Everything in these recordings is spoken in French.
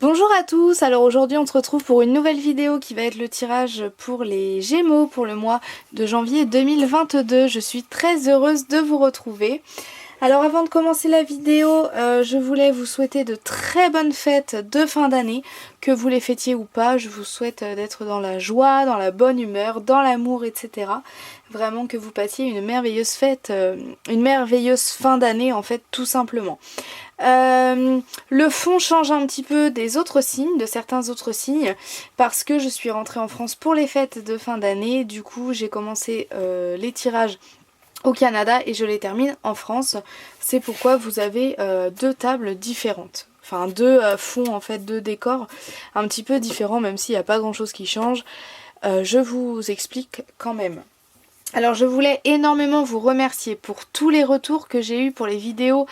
Bonjour à tous, alors aujourd'hui on se retrouve pour une nouvelle vidéo qui va être le tirage pour les Gémeaux pour le mois de janvier 2022. Je suis très heureuse de vous retrouver. Alors avant de commencer la vidéo, je voulais vous souhaiter de très bonnes fêtes de fin d'année, que vous les fêtiez ou pas. Je vous souhaite d'être dans la joie, dans la bonne humeur, dans l'amour, etc. Vraiment que vous passiez une merveilleuse fête, une merveilleuse fin d'année en fait tout simplement. Le fond change un petit peu des autres signes, de certains autres signes, parce que je suis rentrée en France pour les fêtes de fin d'année. Du coup j'ai commencé les tirages au Canada et je les termine en France. C'est pourquoi vous avez deux tables différentes. Enfin deux fonds en fait, deux décors un petit peu différents, même s'il n'y a pas grand chose qui change. Je vous explique quand même. Alors je voulais énormément vous remercier pour tous les retours que j'ai eu pour les vidéos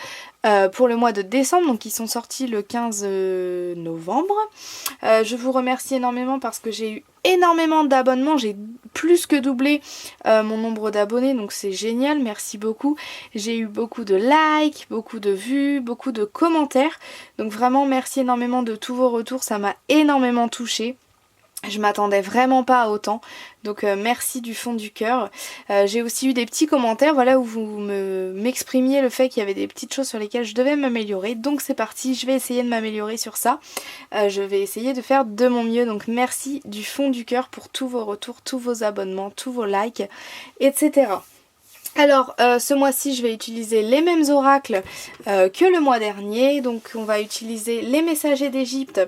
pour le mois de décembre, donc qui sont sortis le 15 novembre. Je vous remercie énormément parce que j'ai eu énormément d'abonnements, j'ai plus que doublé mon nombre d'abonnés, donc c'est génial, merci beaucoup. J'ai eu beaucoup de likes, beaucoup de vues, beaucoup de commentaires, donc vraiment merci énormément de tous vos retours, ça m'a énormément touchée. Je m'attendais vraiment pas à autant, donc merci du fond du cœur. J'ai aussi eu des petits commentaires, voilà, où vous m'exprimiez le fait qu'il y avait des petites choses sur lesquelles je devais m'améliorer. Donc c'est parti, je vais essayer de m'améliorer sur ça. Je vais essayer de faire de mon mieux, donc merci du fond du cœur pour tous vos retours, tous vos abonnements, tous vos likes, etc. Alors ce mois-ci je vais utiliser les mêmes oracles que le mois dernier, donc on va utiliser les messagers d'Égypte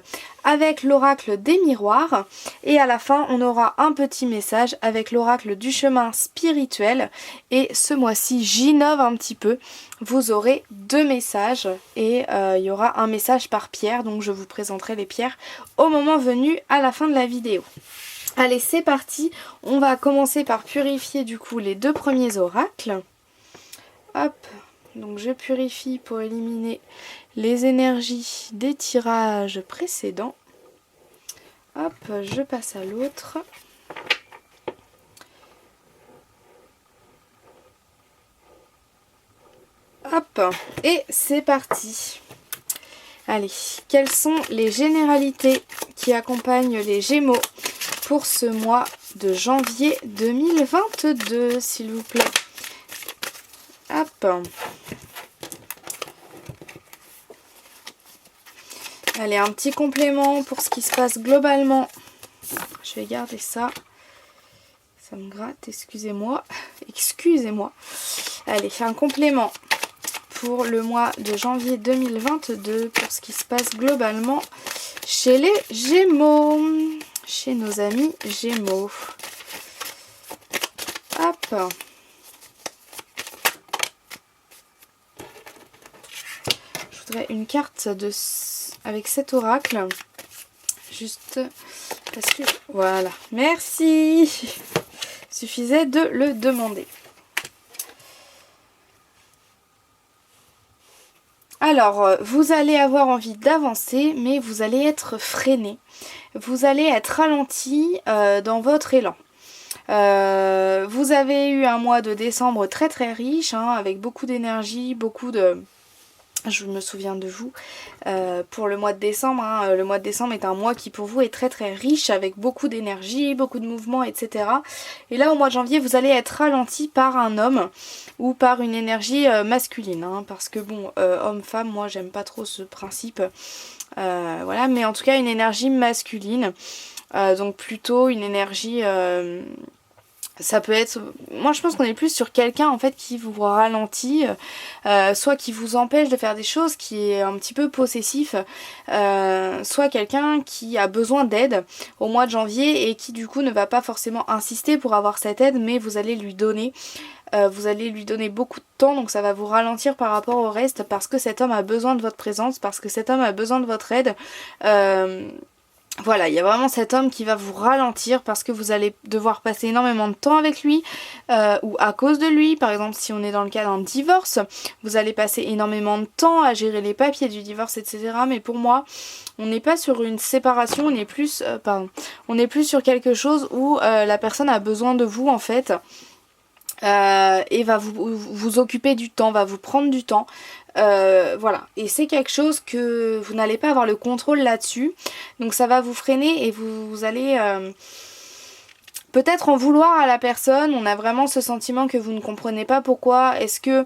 avec l'oracle des miroirs et à la fin on aura un petit message avec l'oracle du chemin spirituel. Et ce mois-ci j'innove un petit peu, vous aurez deux messages et il y aura un message par pierre, donc je vous présenterai les pierres au moment venu à la fin de la vidéo. Allez, c'est parti, on va commencer par purifier du coup les deux premiers oracles. Hop, donc je purifie pour éliminer les énergies des tirages précédents. Hop, je passe à l'autre. Hop, et c'est parti. Allez, quelles sont les généralités qui accompagnent les Gémeaux pour ce mois de janvier 2022, s'il vous plaît. Hop. Allez, un petit complément pour ce qui se passe globalement. Je vais garder ça. Ça me gratte, excusez-moi. Excusez-moi. Allez, un complément pour le mois de janvier 2022 pour ce qui se passe globalement chez les Gémeaux. Chez nos amis Gémeaux. Hop. Je voudrais une carte avec cet oracle. Juste parce que... Voilà. Merci. Suffisait de le demander. Alors, vous allez avoir envie d'avancer, mais vous allez être freiné. Vous allez être ralenti dans votre élan. Vous avez eu un mois de décembre très très riche, hein, avec beaucoup d'énergie, beaucoup de... Je me souviens de vous pour le mois de décembre. Hein. Le mois de décembre est un mois qui pour vous est très très riche avec beaucoup d'énergie, beaucoup de mouvements, etc. Et là au mois de janvier vous allez être ralenti par un homme ou par une énergie masculine. Hein, parce que bon, homme-femme, moi j'aime pas trop ce principe. Voilà, mais en tout cas une énergie masculine. Donc plutôt une énergie... ça peut être... Moi je pense qu'on est plus sur quelqu'un en fait qui vous ralentit, soit qui vous empêche de faire des choses, qui est un petit peu possessif, soit quelqu'un qui a besoin d'aide au mois de janvier et qui du coup ne va pas forcément insister pour avoir cette aide, mais vous allez lui donner. Vous allez lui donner beaucoup de temps, donc ça va vous ralentir par rapport au reste parce que cet homme a besoin de votre présence, parce que cet homme a besoin de votre aide. Voilà, il y a vraiment cet homme qui va vous ralentir parce que vous allez devoir passer énormément de temps avec lui ou à cause de lui. Par exemple, si on est dans le cas d'un divorce, vous allez passer énormément de temps à gérer les papiers du divorce, etc. Mais pour moi, on n'est pas sur une séparation, on est plus, on est plus sur quelque chose où la personne a besoin de vous en fait. Et va vous occuper du temps, va vous prendre du temps. Voilà, et c'est quelque chose que vous n'allez pas avoir le contrôle là-dessus, donc ça va vous freiner et vous allez peut-être en vouloir à la personne. On a vraiment ce sentiment que vous ne comprenez pas pourquoi est-ce que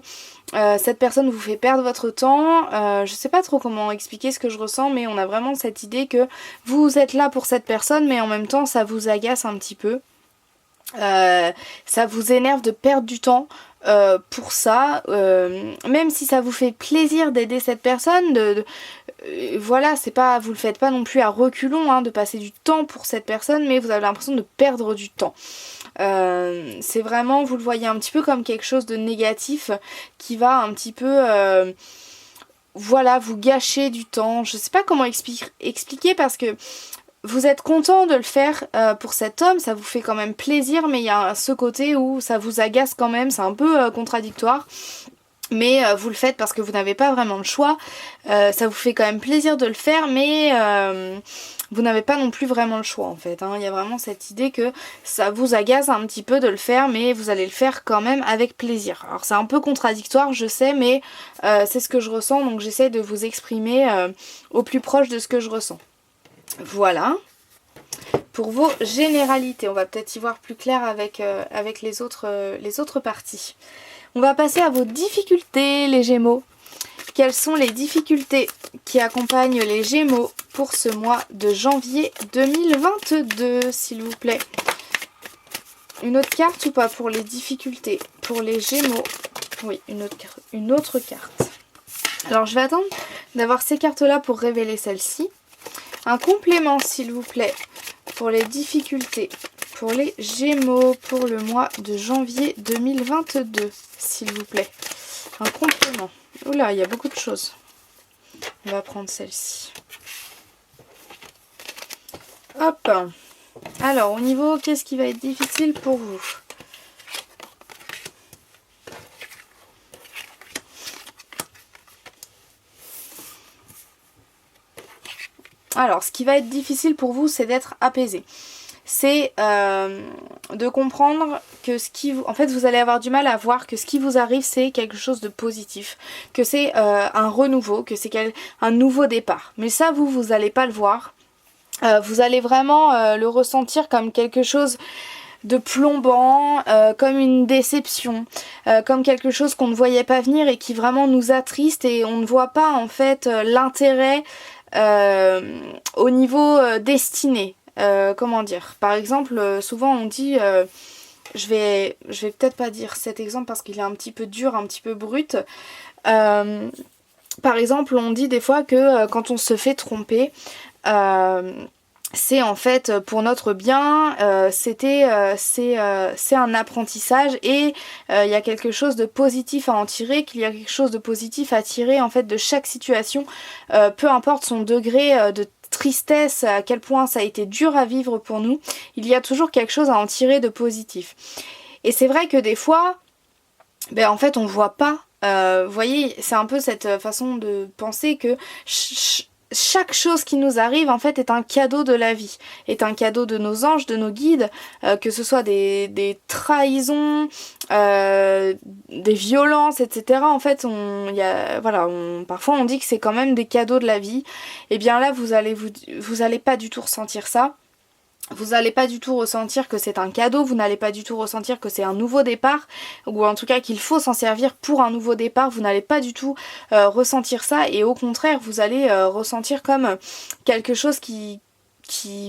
cette personne vous fait perdre votre temps. Je sais pas trop comment expliquer ce que je ressens, mais on a vraiment cette idée que vous êtes là pour cette personne, mais en même temps ça vous agace un petit peu. Ça vous énerve de perdre du temps pour ça, même si ça vous fait plaisir d'aider cette personne, voilà, c'est pas, vous le faites pas non plus à reculons, hein, de passer du temps pour cette personne, mais vous avez l'impression de perdre du temps. C'est vraiment, vous le voyez un petit peu comme quelque chose de négatif qui va un petit peu voilà, vous gâcher du temps. Je sais pas comment expliquer parce que vous êtes content de le faire pour cet homme, ça vous fait quand même plaisir, mais il y a ce côté où ça vous agace quand même, c'est un peu contradictoire. Mais vous le faites parce que vous n'avez pas vraiment le choix. Ça vous fait quand même plaisir de le faire, mais vous n'avez pas non plus vraiment le choix en fait. Hein. Il y a vraiment cette idée que ça vous agace un petit peu de le faire, mais vous allez le faire quand même avec plaisir. Alors c'est un peu contradictoire, je sais, mais c'est ce que je ressens, donc j'essaie de vous exprimer au plus proche de ce que je ressens. Voilà. Pour vos généralités, on va peut-être y voir plus clair avec les autres parties. On va passer à vos difficultés, les Gémeaux. Quelles sont les difficultés qui accompagnent les Gémeaux pour ce mois de janvier 2022, s'il vous plaît? Une autre carte ou pas pour les difficultés pour les Gémeaux? Oui, une autre carte. Alors, je vais attendre d'avoir ces cartes-là pour révéler celle-ci. Un complément, s'il vous plaît, pour les difficultés pour les Gémeaux pour le mois de janvier 2022, s'il vous plaît. Un complément. Oula, il y a beaucoup de choses. On va prendre celle-ci. Hop. Alors, au niveau, qu'est-ce qui va être difficile pour vous? Alors, ce qui va être difficile pour vous, c'est d'être apaisé. C'est de comprendre que en fait, vous allez avoir du mal à voir que ce qui vous arrive, c'est quelque chose de positif. Que c'est un renouveau, que c'est un nouveau départ. Mais ça, vous n'allez pas le voir. Vous allez vraiment le ressentir comme quelque chose de plombant, comme une déception, comme quelque chose qu'on ne voyait pas venir et qui vraiment nous attriste et on ne voit pas en fait l'intérêt au niveau destiné. Comment dire? Par exemple, souvent on dit, je vais peut-être pas dire cet exemple parce qu'il est un petit peu dur, un petit peu brut. Par exemple, on dit des fois que quand on se fait tromper, c'est en fait pour notre bien, c'est un apprentissage et il y a quelque chose de positif à en tirer, qu'il y a quelque chose de positif à tirer en fait de chaque situation, peu importe son degré de tristesse, à quel point ça a été dur à vivre pour nous, il y a toujours quelque chose à en tirer de positif. Et c'est vrai que des fois, en fait on voit pas, vous voyez, c'est un peu cette façon de penser que chaque chose qui nous arrive en fait est un cadeau de la vie, est un cadeau de nos anges, de nos guides, que ce soit des trahisons, des violences, etc. En fait, parfois on dit que c'est quand même des cadeaux de la vie. Et bien là, vous allez pas du tout ressentir ça. Vous n'allez pas du tout ressentir que c'est un cadeau, vous n'allez pas du tout ressentir que c'est un nouveau départ, ou en tout cas qu'il faut s'en servir pour un nouveau départ, vous n'allez pas du tout ressentir ça, et au contraire, vous allez ressentir comme quelque chose qui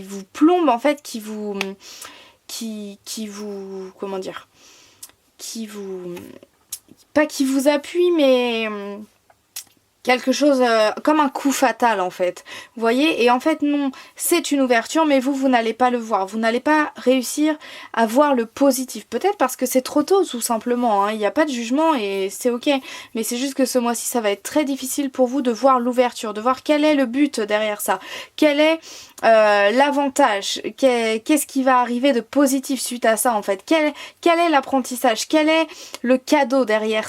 vous plombe, en fait, qui vous comment dire, pas qui vous appuie, mais quelque chose comme un coup fatal en fait. Vous voyez? Et en fait non, c'est une ouverture mais vous n'allez pas le voir. Vous n'allez pas réussir à voir le positif. Peut-être parce que c'est trop tôt tout simplement. Hein. Il n'y a pas de jugement et c'est ok. Mais c'est juste que ce mois-ci ça va être très difficile pour vous de voir l'ouverture, de voir quel est le but derrière ça. Quel est l'avantage, qu'est-ce qui va arriver de positif suite à ça en fait. Quel est l'apprentissage? Quel est le cadeau derrière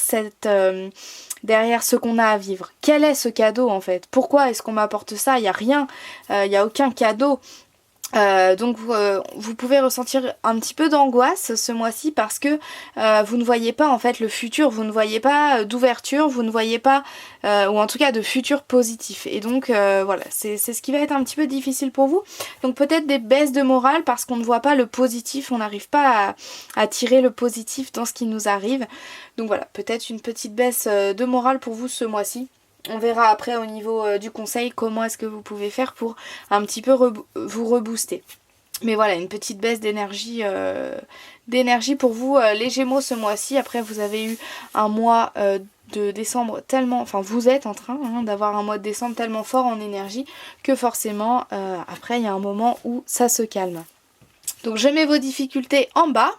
derrière ce qu'on a à vivre? Quel est ce cadeau en fait? Pourquoi est-ce qu'on m'apporte ça? Il n'y a rien, il n'y a aucun cadeau. Donc vous pouvez ressentir un petit peu d'angoisse ce mois-ci parce que vous ne voyez pas en fait le futur, vous ne voyez pas d'ouverture, vous ne voyez pas, ou en tout cas de futur positif. Et donc voilà, c'est ce qui va être un petit peu difficile pour vous. Donc peut-être des baisses de morale parce qu'on ne voit pas le positif, on n'arrive pas à tirer le positif dans ce qui nous arrive. Donc voilà, peut-être une petite baisse de morale pour vous ce mois-ci. On verra après au niveau du conseil comment est-ce que vous pouvez faire pour un petit peu vous rebooster. Mais voilà, une petite baisse d'énergie pour vous les Gémeaux ce mois-ci. Après vous avez eu un mois de décembre tellement... Enfin vous êtes en train d'avoir un mois de décembre tellement fort en énergie que forcément après il y a un moment où ça se calme. Donc je mets vos difficultés en bas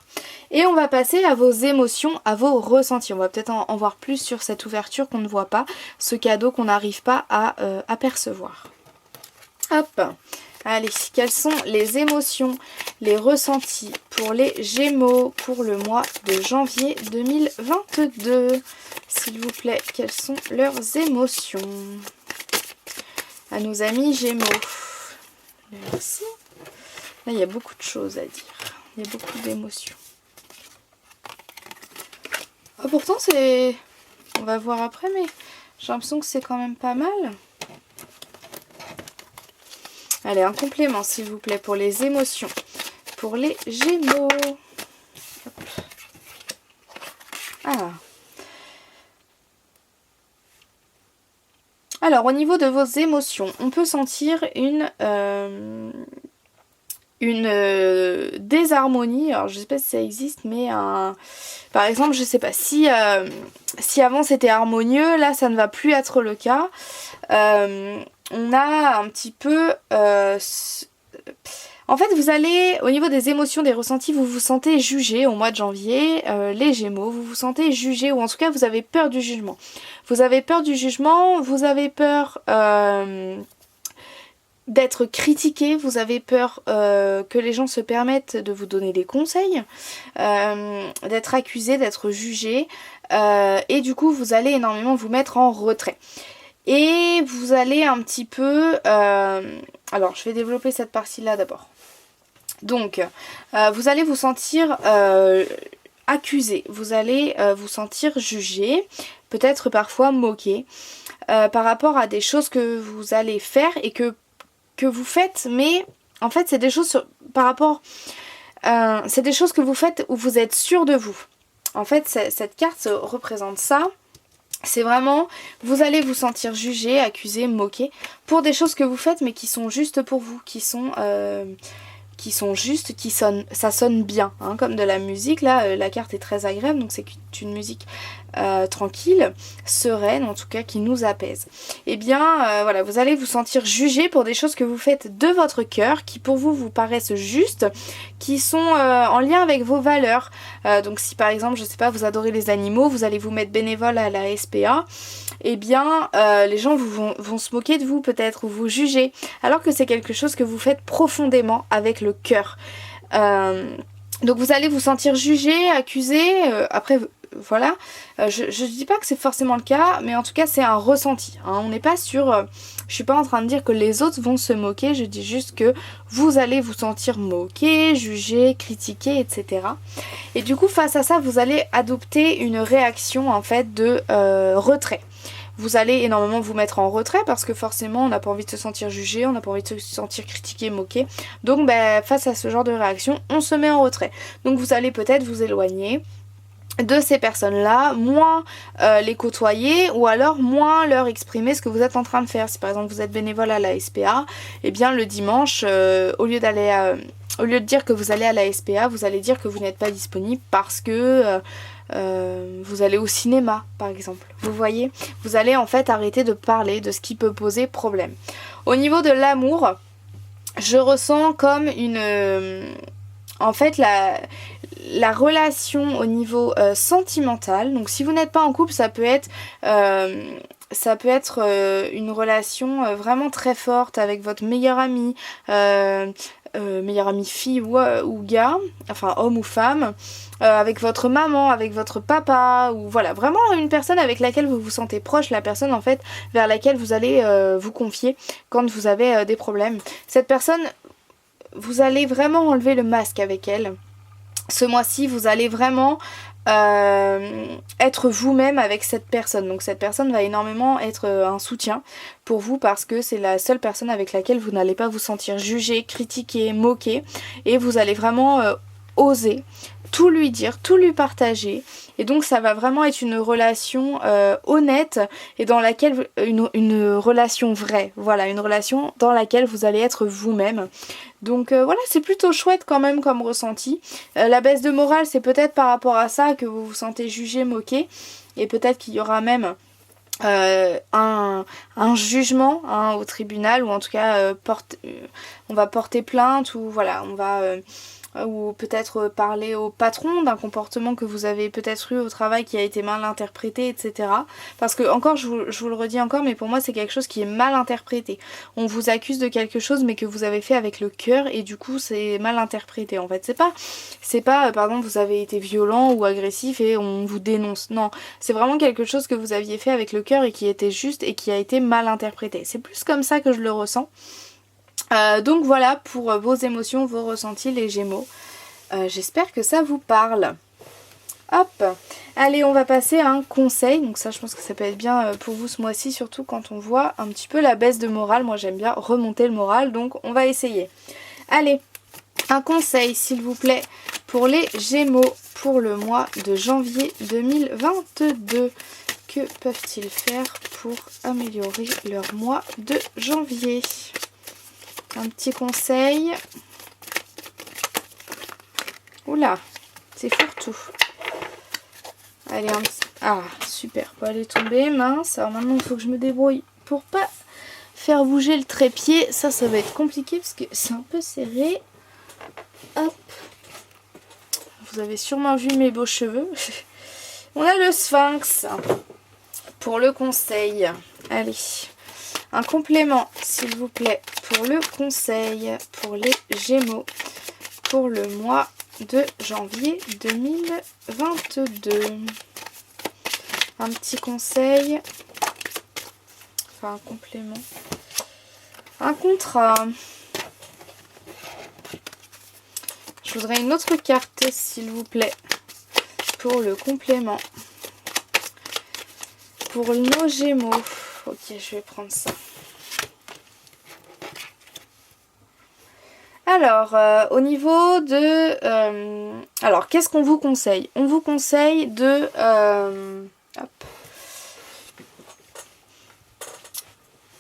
et on va passer à vos émotions, à vos ressentis. On va peut-être en voir plus sur cette ouverture qu'on ne voit pas, ce cadeau qu'on n'arrive pas à apercevoir. Hop, allez, quelles sont les émotions, les ressentis pour les Gémeaux pour le mois de janvier 2022? S'il vous plaît, quelles sont leurs émotions? À nos amis Gémeaux. Merci. Là, il y a beaucoup de choses à dire. Il y a beaucoup d'émotions. Oh, pourtant, c'est... On va voir après, mais j'ai l'impression que c'est quand même pas mal. Allez, un complément, s'il vous plaît, pour les émotions. Pour les Gémeaux. Hop. Ah. Alors, au niveau de vos émotions, on peut sentir une désharmonie. Alors je sais pas si ça existe, mais par exemple je sais pas si avant c'était harmonieux, là ça ne va plus être le cas. On a un petit peu en fait vous allez au niveau des émotions, des ressentis, vous vous sentez jugé au mois de janvier, les Gémeaux, vous vous sentez jugé, ou en tout cas vous avez peur du jugement. Vous avez peur du jugement, vous avez peur d'être critiqué, vous avez peur que les gens se permettent de vous donner des conseils, d'être accusé, d'être jugé, et du coup vous allez énormément vous mettre en retrait. Et vous allez un petit peu... alors je vais développer cette partie-là d'abord. Donc vous allez vous sentir accusé, vous allez vous sentir jugé, peut-être parfois moqué, par rapport à des choses que vous allez faire et que vous faites, mais en fait c'est des choses par rapport c'est des choses que vous faites où vous êtes sûr de vous. En fait cette carte représente ça. C'est vraiment, vous allez vous sentir jugé, accusé, moqué pour des choses que vous faites mais qui sont justes pour vous, qui sont justes, ça sonne bien, hein, comme de la musique. Là la carte est très agréable, donc c'est une musique tranquille, sereine, en tout cas qui nous apaise. Et bien voilà, vous allez vous sentir jugé pour des choses que vous faites de votre cœur, qui pour vous paraissent justes, qui sont en lien avec vos valeurs. Donc si par exemple, je sais pas, vous adorez les animaux, vous allez vous mettre bénévole à la SPA, et bien les gens vont se moquer de vous peut-être, ou vous juger, alors que c'est quelque chose que vous faites profondément avec le cœur. Donc vous allez vous sentir jugé, accusé, après voilà, je dis pas que c'est forcément le cas, mais en tout cas c'est un ressenti, hein. On n'est pas sur, je suis pas en train de dire que les autres vont se moquer, je dis juste que vous allez vous sentir moqué, jugé, critiqué, etc. Et du coup face à ça vous allez adopter une réaction en fait de retrait. Vous allez énormément vous mettre en retrait parce que forcément on n'a pas envie de se sentir jugé, on n'a pas envie de se sentir critiqué, moqué. Donc face à ce genre de réaction, on se met en retrait. Donc vous allez peut-être vous éloigner de ces personnes-là, moins les côtoyer, ou alors moins leur exprimer ce que vous êtes en train de faire. Si par exemple vous êtes bénévole à la SPA, et bien le dimanche, au lieu de dire que vous allez à la SPA, vous allez dire que vous n'êtes pas disponible parce que vous allez au cinéma par exemple. Vous voyez, vous allez en fait arrêter de parler de ce qui peut poser problème. Au niveau de l'amour, je ressens comme en fait la relation au niveau sentimental. Donc si vous n'êtes pas en couple, ça peut être une relation vraiment très forte avec votre meilleur ami, fille ou gars, enfin homme ou femme, avec votre maman, avec votre papa, ou voilà, vraiment une personne avec laquelle vous vous sentez proche, la personne en fait vers laquelle vous allez vous confier quand vous avez des problèmes. Cette personne vous allez vraiment enlever le masque avec elle. Ce mois-ci, vous allez vraiment être vous-même avec cette personne. Donc cette personne va énormément être un soutien pour vous parce que c'est la seule personne avec laquelle vous n'allez pas vous sentir jugé, critiqué, moqué. Et vous allez vraiment oser tout lui dire, tout lui partager. Et donc ça va vraiment être une relation honnête et dans laquelle une relation vraie. Voilà, une relation dans laquelle vous allez être vous-même. Donc voilà, c'est plutôt chouette quand même comme ressenti. La baisse de morale, c'est peut-être par rapport à ça que vous vous sentez jugé, moqué. Et peut-être qu'il y aura même un jugement hein, au tribunal ou en tout cas on va porter plainte ou voilà, on va ou peut-être parler au patron d'un comportement que vous avez peut-être eu au travail qui a été mal interprété, etc. Parce que encore, je vous le redis encore, mais pour moi c'est quelque chose qui est mal interprété. On vous accuse de quelque chose mais que vous avez fait avec le cœur et du coup c'est mal interprété en fait. C'est pas par exemple vous avez été violent ou agressif et on vous dénonce. Non, c'est vraiment quelque chose que vous aviez fait avec le cœur et qui était juste et qui a été mal interprété. C'est plus comme ça que je le ressens. Donc voilà pour vos émotions, vos ressentis les Gémeaux. J'espère que ça vous parle. Hop, allez on va passer à un conseil. Donc ça je pense que ça peut être bien pour vous ce mois-ci, surtout quand on voit un petit peu la baisse de morale. Moi j'aime bien remonter le moral, donc on va essayer. Allez, un conseil s'il vous plaît pour les Gémeaux pour le mois de janvier 2022. Que peuvent-ils faire pour améliorer leur mois de janvier ? Un petit conseil. Oula, c'est fourre-tout. Allez, un petit... Ah, super, pas aller tomber, mince. Alors maintenant, il faut que je me débrouille pour pas faire bouger le trépied. Ça va être compliqué parce que c'est un peu serré. Hop. Vous avez sûrement vu mes beaux cheveux. On a le Sphinx pour le conseil. Allez. Un complément, s'il vous plaît, pour le conseil pour les Gémeaux pour le mois de janvier 2022. Un petit conseil, enfin un complément, un contrat. Je voudrais une autre carte, s'il vous plaît, pour le complément. Pour nos Gémeaux. Ok, je vais prendre ça. Alors, au niveau de... alors, qu'est-ce qu'on vous conseille? On vous conseille de... hop.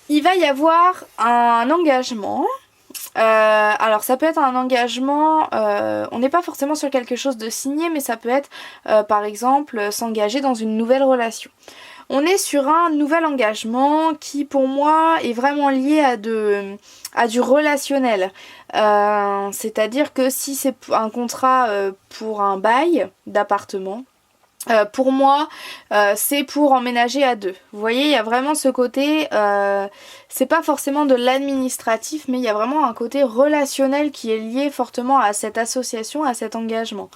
Il va y avoir un engagement. Alors, ça peut être un engagement... on n'est pas forcément sur quelque chose de signé, mais ça peut être, par exemple, s'engager dans une nouvelle relation. On est sur un nouvel engagement qui pour moi est vraiment lié à du relationnel. C'est-à-dire que si c'est un contrat pour un bail d'appartement, pour moi, c'est pour emménager à deux. Vous voyez, il y a vraiment ce côté, c'est pas forcément de l'administratif, mais il y a vraiment un côté relationnel qui est lié fortement à cette association, à cet engagement.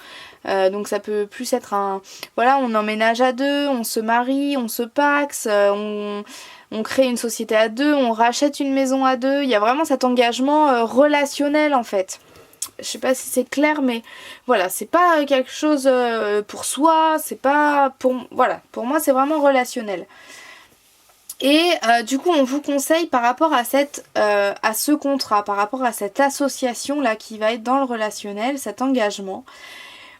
Donc ça peut plus être un... Voilà, on emménage à deux, on se marie, on se paxe, on crée une société à deux, on rachète une maison à deux. Il y a vraiment cet engagement relationnel en fait. Je sais pas si c'est clair, mais voilà, c'est pas quelque chose pour soi, c'est pas pour... Voilà, pour moi c'est vraiment relationnel. Et du coup on vous conseille par rapport à à ce contrat, par rapport à cette association là qui va être dans le relationnel, cet engagement,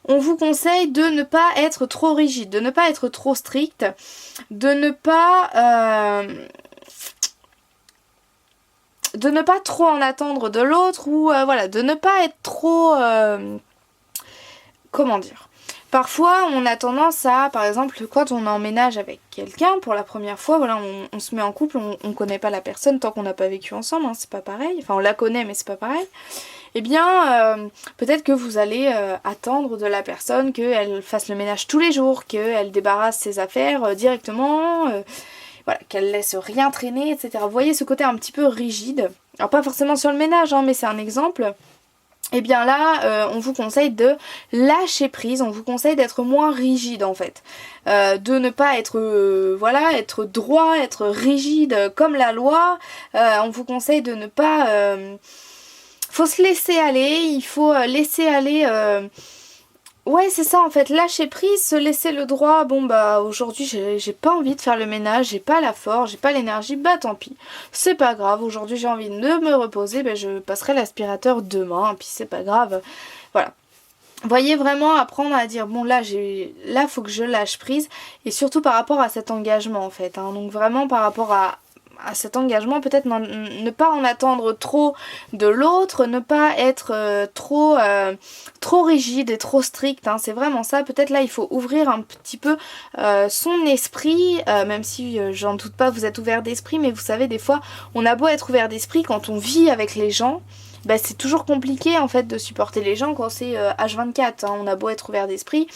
on vous conseille de ne pas être trop rigide, de ne pas être trop strict, de ne pas trop en attendre de l'autre ou voilà, de ne pas être trop... comment dire ? Parfois on a tendance à, par exemple quand on emménage avec quelqu'un pour la première fois, voilà, on se met en couple, on connaît pas la personne tant qu'on n'a pas vécu ensemble, hein, c'est pas pareil, enfin on la connaît mais c'est pas pareil. Eh bien peut-être que vous allez attendre de la personne qu'elle fasse le ménage tous les jours, qu'elle débarrasse ses affaires directement, voilà, qu'elle laisse rien traîner, etc. Vous voyez ce côté un petit peu rigide, alors pas forcément sur le ménage, hein, mais c'est un exemple. Et bien là, on vous conseille de lâcher prise, on vous conseille d'être moins rigide en fait. De ne pas être, voilà, être droit, être rigide comme la loi. On vous conseille de ne pas faut se laisser aller, il faut laisser aller... Ouais, c'est ça en fait, lâcher prise, se laisser le droit. Bon bah aujourd'hui j'ai pas envie de faire le ménage, j'ai pas la force, j'ai pas l'énergie, bah tant pis. C'est pas grave, aujourd'hui j'ai envie de me reposer, bah je passerai l'aspirateur demain, puis c'est pas grave. Voilà. Voyez, vraiment apprendre à dire bon là faut que je lâche prise, et surtout par rapport à cet engagement en fait, hein. Donc vraiment par rapport à cet engagement, peut-être ne pas en attendre trop de l'autre, ne pas être trop rigide et trop strict, hein. C'est vraiment ça. Peut-être là il faut ouvrir un petit peu son esprit, même si j'en doute pas vous êtes ouvert d'esprit, mais vous savez des fois on a beau être ouvert d'esprit quand on vit avec les gens, bah, c'est toujours compliqué en fait de supporter les gens quand c'est H24, hein. On a beau être ouvert d'esprit,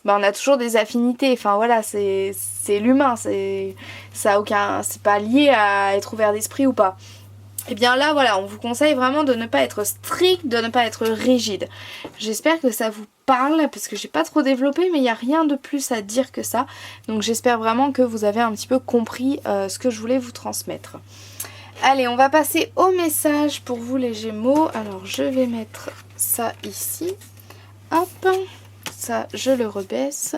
bah, on a toujours des affinités, enfin voilà, c'est l'humain, c'est pas lié à être ouvert d'esprit ou pas. Et bien là voilà, on vous conseille vraiment de ne pas être strict, de ne pas être rigide. J'espère que ça vous parle, parce que j'ai pas trop développé, mais il n'y a rien de plus à dire que ça. Donc j'espère vraiment que vous avez un petit peu compris ce que je voulais vous transmettre. Allez, on va passer au message pour vous les Gémeaux. Alors je vais mettre ça ici. Hop, ça je le rebaisse.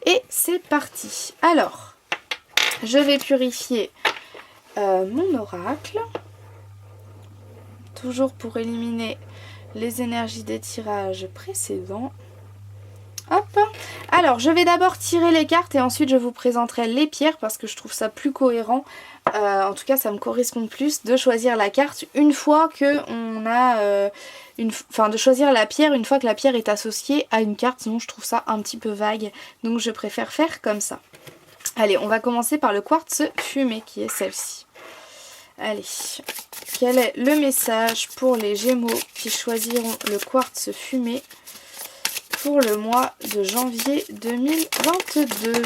Et c'est parti. Alors, je vais purifier mon oracle. Toujours pour éliminer les énergies des tirages précédents. Hop. Alors, je vais d'abord tirer les cartes et ensuite je vous présenterai les pierres parce que je trouve ça plus cohérent. En tout cas, ça me correspond plus de choisir la carte une fois que on a... de choisir la pierre une fois que la pierre est associée à une carte. Sinon, je trouve ça un petit peu vague. Donc, je préfère faire comme ça. Allez, on va commencer par le quartz fumé qui est celle-ci. Allez, quel est le message pour les Gémeaux qui choisiront le quartz fumé pour le mois de janvier 2022.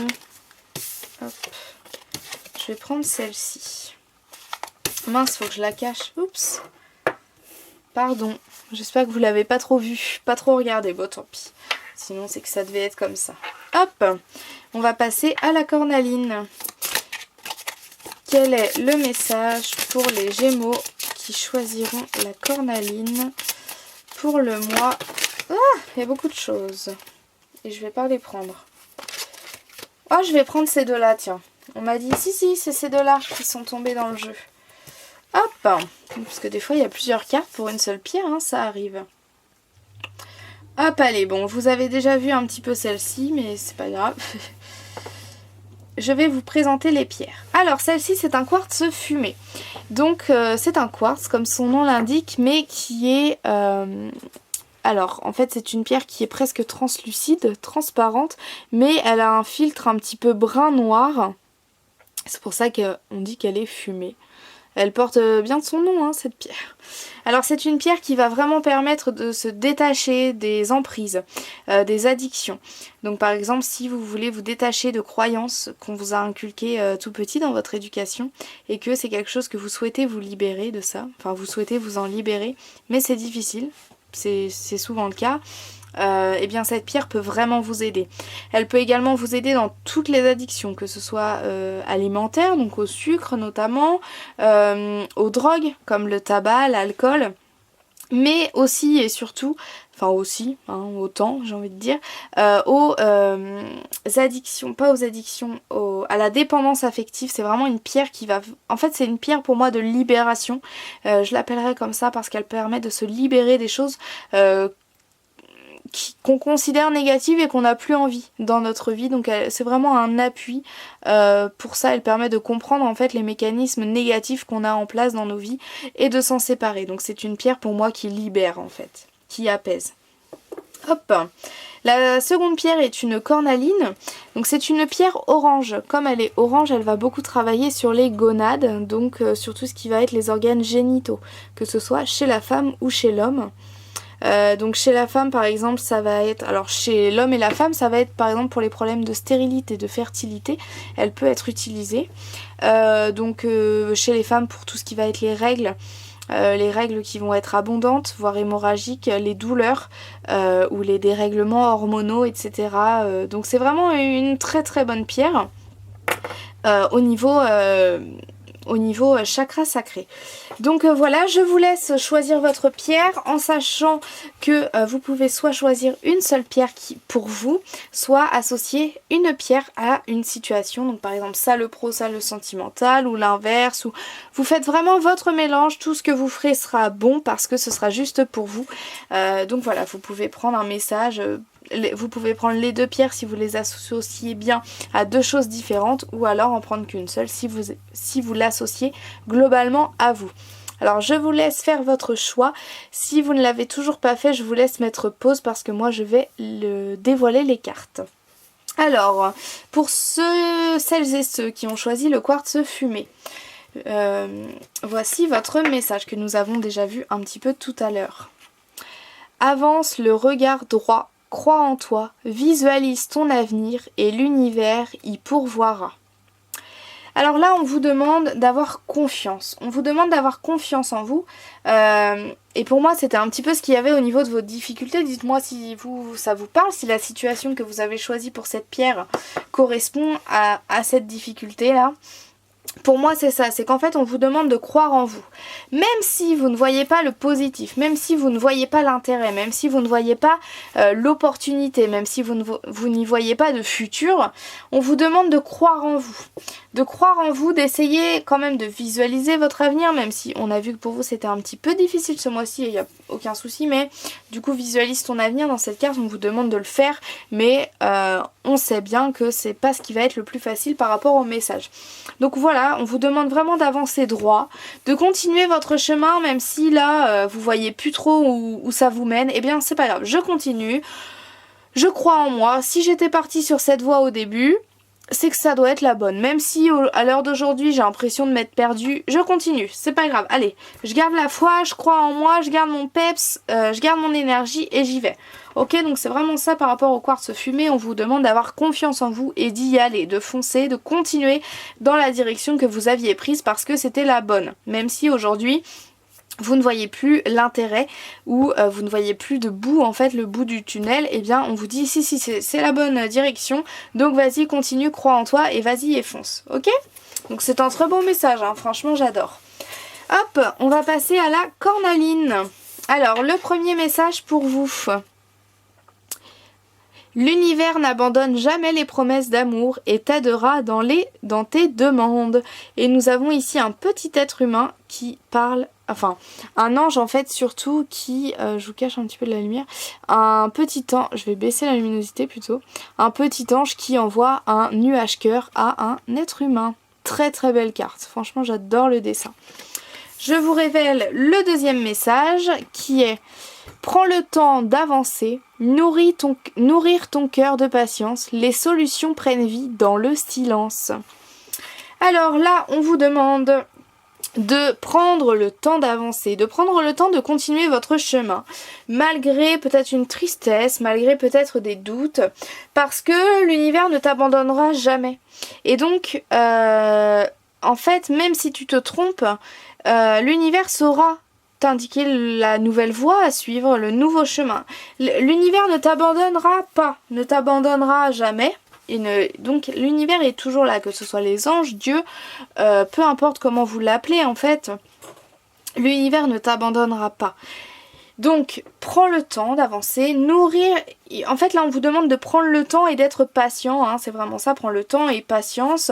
Hop. Je vais prendre celle-ci. Mince, faut que je la cache. Oups. Pardon. J'espère que vous l'avez pas trop vue, pas trop regardé. Bon, tant pis. Sinon, c'est que ça devait être comme ça. Hop. On va passer à la cornaline. Quel est le message pour les Gémeaux qui choisiront la cornaline pour le mois... Ah, il y a beaucoup de choses. Et je vais pas les prendre. Oh, je vais prendre ces deux-là, tiens. On m'a dit, si, c'est ces deux-là qui sont tombés dans le jeu. Hop. Parce que des fois, il y a plusieurs cartes pour une seule pierre, hein, ça arrive. Hop, allez, bon, vous avez déjà vu un petit peu celle-ci, mais c'est pas grave. Je vais vous présenter les pierres. Alors, celle-ci, c'est un quartz fumé. Donc, c'est un quartz, comme son nom l'indique, mais qui est... Alors, en fait, c'est une pierre qui est presque translucide, transparente, mais elle a un filtre un petit peu brun-noir. C'est pour ça qu'on dit qu'elle est fumée. Elle porte bien son nom, hein, cette pierre. Alors, c'est une pierre qui va vraiment permettre de se détacher des emprises, des addictions. Donc, par exemple, si vous voulez vous détacher de croyances qu'on vous a inculquées tout petit dans votre éducation et que c'est quelque chose que vous souhaitez vous libérer de ça, enfin, vous souhaitez vous en libérer, mais c'est difficile. C'est souvent le cas, et bien cette pierre peut vraiment vous aider. Elle peut également vous aider dans toutes les addictions, que ce soit alimentaires, donc au sucre notamment, aux drogues comme le tabac, l'alcool, mais aussi et surtout, enfin aussi, hein, autant j'ai envie de dire, aux addictions, pas aux addictions, à la dépendance affective. C'est vraiment une pierre qui va... En fait c'est une pierre pour moi de libération, je l'appellerais comme ça parce qu'elle permet de se libérer des choses qu'on considère négatives et qu'on n'a plus envie dans notre vie. Donc c'est vraiment un appui pour ça. Elle permet de comprendre en fait les mécanismes négatifs qu'on a en place dans nos vies et de s'en séparer. Donc c'est une pierre pour moi qui libère en fait, qui apaise. Hop. La seconde pierre est une cornaline. Donc c'est une pierre orange. Comme elle est orange, elle va beaucoup travailler sur les gonades, donc sur tout ce qui va être les organes génitaux, que ce soit chez la femme ou chez l'homme. Donc chez la femme par exemple ça va être, alors chez l'homme et la femme ça va être par exemple pour les problèmes de stérilité, de fertilité, elle peut être utilisée. Chez les femmes pour tout ce qui va être les règles qui vont être abondantes, voire hémorragiques, les douleurs ou les dérèglements hormonaux, etc. Donc c'est vraiment une très très bonne pierre au niveau au niveau chakra sacré. Donc voilà, je vous laisse choisir votre pierre en sachant que vous pouvez soit choisir une seule pierre qui pour vous, soit associer une pierre à une situation. Donc par exemple ça le pro, ça le sentimental ou l'inverse. Ou vous faites vraiment votre mélange, tout ce que vous ferez sera bon parce que ce sera juste pour vous. Donc voilà, vous pouvez prendre un message... Vous pouvez prendre les deux pierres si vous les associez bien à deux choses différentes ou alors en prendre qu'une seule si vous l'associez globalement à vous. Alors je vous laisse faire votre choix. Si vous ne l'avez toujours pas fait, je vous laisse mettre pause parce que moi je vais dévoiler les cartes. Alors, pour celles et ceux qui ont choisi le quartz fumé, voici votre message que nous avons déjà vu un petit peu tout à l'heure. Avance le regard droit. Crois en toi, visualise ton avenir et l'univers y pourvoira. Alors là, on vous demande d'avoir confiance. On vous demande d'avoir confiance en vous. Et pour moi, c'était un petit peu ce qu'il y avait au niveau de vos difficultés. Dites-moi si ça vous parle, si la situation que vous avez choisie pour cette pierre correspond à cette difficulté-là. Pour moi c'est ça, c'est qu'en fait on vous demande de croire en vous. Même si vous ne voyez pas le positif, même si vous ne voyez pas l'intérêt, même si vous ne voyez pas l'opportunité, même si vous n'y voyez pas de futur, on vous demande de croire en vous. De croire en vous, d'essayer quand même de visualiser votre avenir, même si on a vu que pour vous c'était un petit peu difficile ce mois-ci, il n'y a aucun souci, mais du coup visualise ton avenir dans cette carte, on vous demande de le faire, mais on sait bien que c'est pas ce qui va être le plus facile par rapport au message. Donc voilà, on vous demande vraiment d'avancer droit, de continuer votre chemin, même si là vous voyez plus trop où ça vous mène, eh bien c'est pas grave, je continue, je crois en moi, si j'étais partie sur cette voie au début, c'est que ça doit être la bonne. Même si à l'heure d'aujourd'hui j'ai l'impression de m'être perdue, je continue, c'est pas grave. Allez, je garde la foi, je crois en moi, je garde mon peps, je garde mon énergie et j'y vais. Ok, donc c'est vraiment ça par rapport au quartz fumé, on vous demande d'avoir confiance en vous et d'y aller, de foncer, de continuer dans la direction que vous aviez prise parce que c'était la bonne. Même si aujourd'hui... vous ne voyez plus l'intérêt ou vous ne voyez plus de bout, en fait le bout du tunnel, et bien on vous dit si c'est la bonne direction, donc vas-y continue, crois en toi et vas-y et fonce, ok? Donc c'est un très beau message, hein, franchement j'adore. Hop, on va passer à la cornaline. Alors le premier message pour vous. L'univers n'abandonne jamais les promesses d'amour et t'aidera dans tes demandes. Et nous avons ici un petit être humain qui parle, enfin un ange en fait surtout qui, je vous cache un petit peu de la lumière, un petit ange, je vais baisser la luminosité plutôt, un petit ange qui envoie un nuage cœur à un être humain. Très très belle carte, franchement j'adore le dessin. Je vous révèle le deuxième message qui est: prends le temps d'avancer, nourrir ton cœur de patience, les solutions prennent vie dans le silence. Alors là, on vous demande de prendre le temps d'avancer, de prendre le temps de continuer votre chemin, malgré peut-être une tristesse, malgré peut-être des doutes, parce que l'univers ne t'abandonnera jamais. Et donc, en fait, même si tu te trompes, l'univers saura t'indiquer la nouvelle voie à suivre, le nouveau chemin. L'univers ne t'abandonnera pas, ne t'abandonnera jamais. Donc l'univers est toujours là, que ce soit les anges, Dieu, peu importe comment vous l'appelez en fait, l'univers ne t'abandonnera pas. Donc prends le temps d'avancer, nourrir, en fait là on vous demande de prendre le temps et d'être patient, hein, c'est vraiment ça, prends le temps et patience,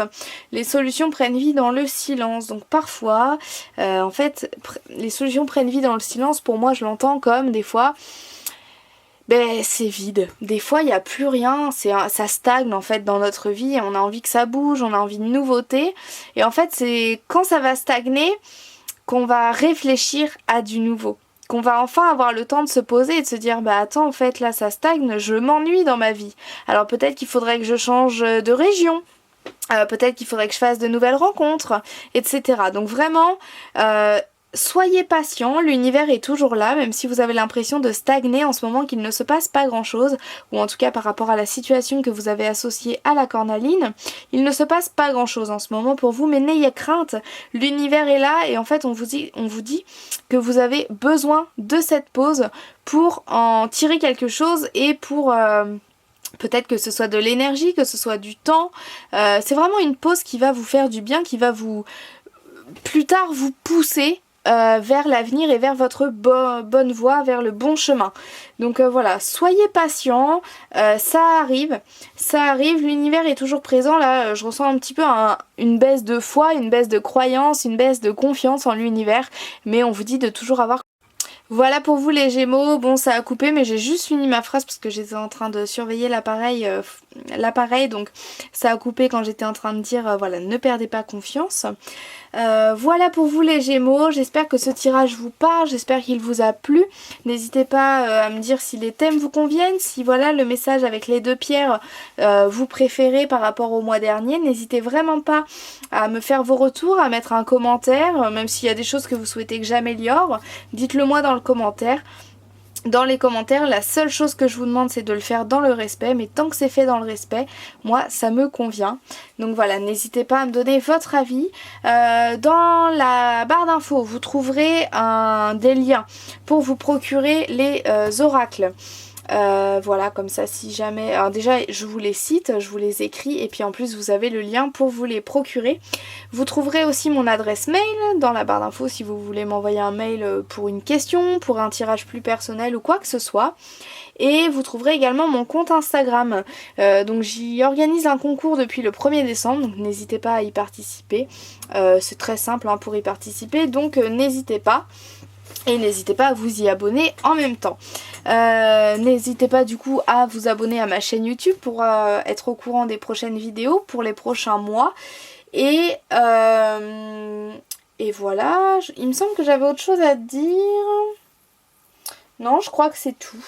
les solutions prennent vie dans le silence. Donc parfois, en fait, les solutions prennent vie dans le silence, pour moi je l'entends comme des fois, c'est vide. Des fois, il n'y a plus rien, ça stagne en fait dans notre vie, on a envie que ça bouge, on a envie de nouveautés. Et en fait, c'est quand ça va stagner qu'on va réfléchir à du nouveau. Qu'on va enfin avoir le temps de se poser et de se dire attends, en fait là ça stagne, je m'ennuie dans ma vie. Alors peut-être qu'il faudrait que je change de région. Peut-être qu'il faudrait que je fasse de nouvelles rencontres, etc. Donc vraiment... soyez patient, l'univers est toujours là, même si vous avez l'impression de stagner en ce moment, qu'il ne se passe pas grand chose, ou en tout cas par rapport à la situation que vous avez associée à la cornaline, il ne se passe pas grand chose en ce moment pour vous, mais n'ayez crainte, l'univers est là et en fait on vous dit que vous avez besoin de cette pause pour en tirer quelque chose et pour... peut-être que ce soit de l'énergie, que ce soit du temps, c'est vraiment une pause qui va vous faire du bien, qui va vous plus tard vous pousser vers l'avenir et vers votre bonne voie, vers le bon chemin. Donc voilà, soyez patient, ça arrive, l'univers est toujours présent. Là je ressens un petit peu une baisse de foi, une baisse de croyance, une baisse de confiance en l'univers, mais on vous dit de toujours avoir. Voilà pour vous les Gémeaux. Bon, ça a coupé mais j'ai juste fini ma phrase parce que j'étais en train de surveiller l'appareil, donc ça a coupé quand j'étais en train de dire voilà, ne perdez pas confiance. Voilà pour vous les Gémeaux, j'espère que ce tirage vous parle, j'espère qu'il vous a plu. N'hésitez pas à me dire si les thèmes vous conviennent, si voilà le message avec les 2 pierres vous préférez par rapport au mois dernier. N'hésitez vraiment pas à me faire vos retours, à mettre un commentaire, même s'il y a des choses que vous souhaitez que j'améliore, dites-le moi dans le commentaire. Dans les commentaires, la seule chose que je vous demande c'est de le faire dans le respect, mais tant que c'est fait dans le respect, moi ça me convient. Donc voilà, n'hésitez pas à me donner votre avis. Dans la barre d'infos, vous trouverez des liens pour vous procurer les oracles. Voilà, comme ça si jamais, alors déjà je vous les cite, je vous les écris et puis en plus vous avez le lien pour vous les procurer. Vous trouverez aussi mon adresse mail dans la barre d'infos si vous voulez m'envoyer un mail pour une question, pour un tirage plus personnel ou quoi que ce soit. Et vous trouverez également mon compte Instagram, donc j'y organise un concours depuis le 1er décembre, donc n'hésitez pas à y participer. C'est très simple hein, pour y participer, donc n'hésitez pas. Et n'hésitez pas à vous y abonner en même temps. N'hésitez pas du coup à vous abonner à ma chaîne YouTube pour être au courant des prochaines vidéos pour les prochains mois. Et voilà, il me semble que j'avais autre chose à dire. Non, je crois que c'est tout.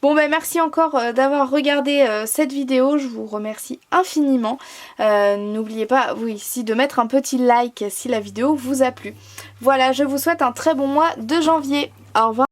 Bon ben merci encore d'avoir regardé cette vidéo, je vous remercie infiniment. N'oubliez pas, oui, ici de mettre un petit like si la vidéo vous a plu. Voilà, je vous souhaite un très bon mois de janvier. Au revoir.